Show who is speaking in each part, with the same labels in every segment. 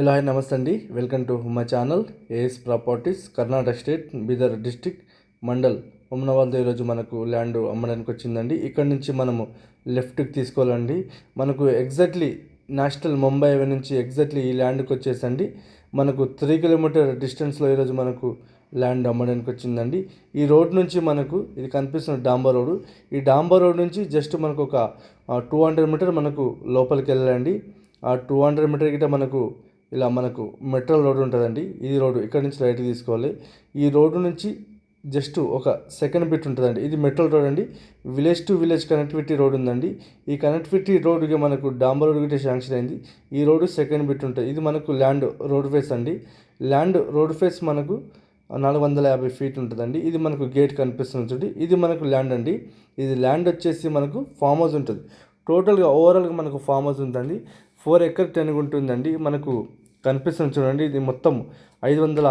Speaker 1: Hello hi నమస్తే అండి. Welcome to my channel AS properties, Karnataka state, Bidar district, mandal ఉమ్నవాల్తో ఈరోజు మనకు ల్యాండ్ అమ్మడానికి వచ్చిందండి. ఇక్కడ నుంచి మనము లెఫ్ట్కి తీసుకోవాలండి. మనకు ఎగ్జాక్ట్లీ నేషనల్ ముంబై అవే నుంచి ఎగ్జాక్ట్లీ ఈ ల్యాండ్కి వచ్చేసండి మనకు 3 కిలోమీటర్ డిస్టెన్స్లో ఈరోజు మనకు ల్యాండ్ అమ్మడానికి వచ్చిందండి. ఈ రోడ్ నుంచి మనకు ఇది కనిపిస్తున్న డాంబర్ రోడ్, ఈ డాంబర్ రోడ్ నుంచి జస్ట్ మనకు ఒక 200 మీటర్ మనకు లోపలికి వెళ్ళాలండి. ఆ 200 మీటర్ గిట్ట మనకు ఇలా మనకు మెట్రో రోడ్ ఉంటుందండి. ఈ రోడ్డు ఇక్కడ నుంచి రైట్ తీసుకోవాలి. ఈ రోడ్డు నుంచి జస్ట్ ఒక సెకండ్ బిట్ ఉంటుందండి. ఇది మెట్రో రోడ్ అండి. Village to village connectivity road ఉందండి. ఈ కనెక్టివిటీ రోడ్డుకి మనకు డాంబర్ రోడ్ గిట్టే శాంక్షన్ అయింది. ఈ రోడ్డు సెకండ్ బిట్ ఉంటుంది. ఇది మనకు ల్యాండ్ రోడ్ ఫేస్ అండి. ల్యాండ్ రోడ్ ఫేస్ మనకు 450 ఫీట్ ఉంటుందండి. ఇది మనకు గేట్ కనిపిస్తుంది చూడండి. ఇది మనకు ల్యాండ్ అండి. ఇది ల్యాండ్ వచ్చేసి మనకు ఫామ్ హౌస్ ఉంటుంది. టోటల్గా ఓవరాల్గా మనకు ఫామ్ హౌస్ ఉందండి. 4 ఎకర్ 10 ఉంటుందండి. మనకు కనిపిస్తుంది చూడండి. ఇది మొత్తం 500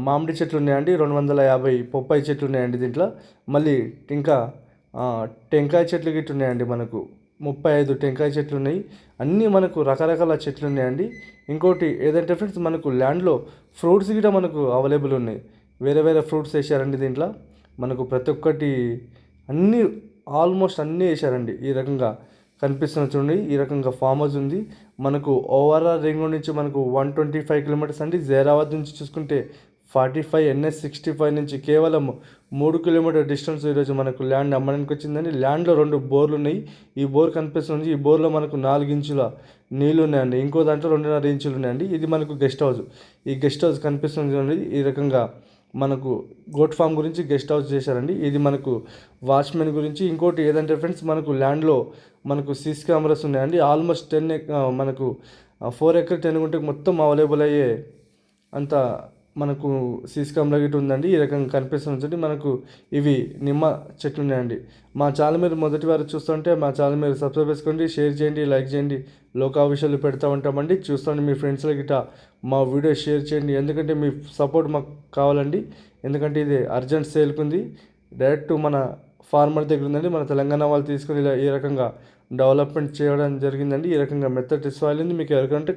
Speaker 1: మామిడి చెట్లు ఉన్నాయండి, 250 పొప్పాయి చెట్లు ఉన్నాయండి. దీంట్లో మళ్ళీ ఇంకా టెంకాయ చెట్లు గిట్ల ఉన్నాయండి. మనకు 35 టెంకాయ చెట్లు ఉన్నాయి. అన్నీ మనకు రకరకాల చెట్లు ఉన్నాయండి. ఇంకోటి ఏదంటే ఫ్రెండ్స్, మనకు ల్యాండ్లో ఫ్రూట్స్ కూడా మనకు అవైలబుల్ ఉన్నాయి. వేరే వేరే ఫ్రూట్స్ వేసారండి దీంట్లో. మనకు ప్రతి ఒక్కటి అన్నీ ఆల్మోస్ట్ అన్నీ వేసారండి. ఈ రకంగా కనిపిస్తున్న చూడండి. ఈ రకంగా ఫామ్ హౌస్ ఉంది. మనకు ఓవరాల్ రింగ్ రోడ్ నుంచి మనకు 125 కిలోమీటర్స్ అండి. జైరాబాద్ నుంచి చూసుకుంటే 45, NH 65 నుంచి కేవలం 3 కిలోమీటర్ డిస్టెన్స్ ఈరోజు మనకు ల్యాండ్ అమ్మడానికి వచ్చిందండి. ల్యాండ్లో 2 బోర్లు ఉన్నాయి. ఈ బోర్ కనిపిస్తుంది. ఈ బోర్లో మనకు 4 ఇంచుల నీళ్ళు ఉన్నాయండి. ఇంకో దాంట్లో 2.5 ఇంచులు ఉన్నాయండి. ఇది మనకు గెస్ట్ హౌస్. ఈ గెస్ట్ హౌస్ కనిపిస్తుంది చూడండి. ఈ రకంగా మనకు గోట్ ఫామ్ గురించి గెస్ట్ హౌస్ చేశారండి. ఇది మనకు వాచ్మెన్ గురించి. ఇంకోటి ఏదంటే ఫ్రెండ్స్, మనకు ల్యాండ్లో మనకు సీసీ కెమెరాస్ ఉన్నాయండి. ఆల్మోస్ట్ 10 మనకు 4 ఎకర్ 10 గుంటకి మొత్తం అవైలబుల్ అయ్యే అంత మనకు సీసీ కెమెరా గిట్ ఉందండి. ఈ రకంగా కనిపిస్తుంది. మనకు ఇవి నిమ్మ చెట్లు ఉన్నాయండి. మా ఛానల్ మీరు మొదటి వారు చూస్తుంటే మా ఛానల్ మీరు సబ్స్క్రైబ్ చేసుకోండి, షేర్ చేయండి, లైక్ చేయండి. లోకా విషయాలు పెడతా ఉంటామండి. చూస్తుంటే మీ ఫ్రెండ్స్లో గిట్ట మా వీడియో షేర్ చేయండి. ఎందుకంటే మీ సపోర్ట్ మాకు కావాలండి. ఎందుకంటే ఇది అర్జెంట్ సేల్కుంది. డైరెక్ట్ మన ఫార్మర్ దగ్గర ఉందండి. మన తెలంగాణ వాళ్ళు తీసుకుని ఇలా ఈ రకంగా డెవలప్మెంట్ చేయడం జరిగిందండి. ఈ రకంగా మెత్తటి సాయిల్ ఉంది. మీకు ఎవరికంటే